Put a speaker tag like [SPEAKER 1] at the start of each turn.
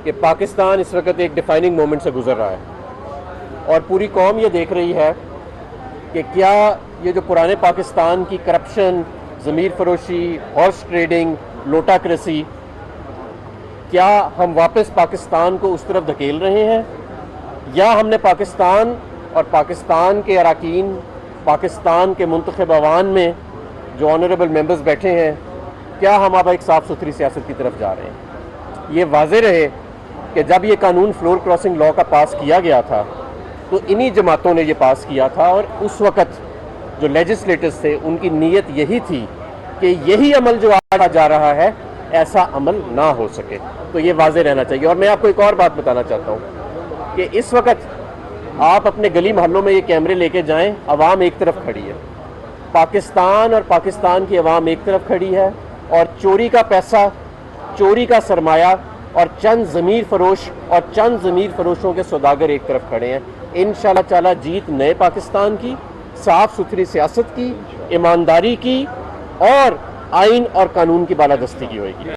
[SPEAKER 1] कि पाकिस्तान इस वक्त एक डिफाइनिंग मोमेंट से गुजर रहा है और पूरी कौम ये देख रही है कि क्या ये जो पुराने पाकिस्तान की करप्शन, ज़मीर फरोशी, हॉर्स ट्रेडिंग, लोटाक्रेसी, क्या हम वापस पाकिस्तान को उस तरफ धकेल रहे हैं, या हमने पाकिस्तान और पाकिस्तान के अरकान, पाकिस्तान के मुंतखब अवान में जो ऑनरेबल मेंबर्स बैठे हैं, क्या हम अब एक साफ़ सुथरी सियासत की तरफ जा रहे हैं। ये वाज़े रहे कि जब ये कानून फ्लोर क्रॉसिंग लॉ का पास किया गया था तो इन्हीं जमातों ने ये पास किया था और उस वक़्त जो लेजिस्लेटर्स थे उनकी नीयत यही थी कि यही अमल जो आज जा रहा है ऐसा अमल ना हो सके। तो ये वाज़े रहना चाहिए। और मैं आपको एक और बात बताना चाहता हूँ कि इस वक्त आप अपने गली मोहल्लों में ये कैमरे लेके जाएं, अवाम एक तरफ खड़ी है, पाकिस्तान और पाकिस्तान की अवाम एक तरफ खड़ी है, और चोरी का पैसा, चोरी का सरमाया और चंद ज़मीर फरोश और चंद ज़मीर फरोशों के सौदागर एक तरफ खड़े हैं। इंशाल्लाह ताला जीत नए पाकिस्तान की, साफ़ सुथरी सियासत की, ईमानदारी की और आइन और कानून की बालादस्ती की होगी।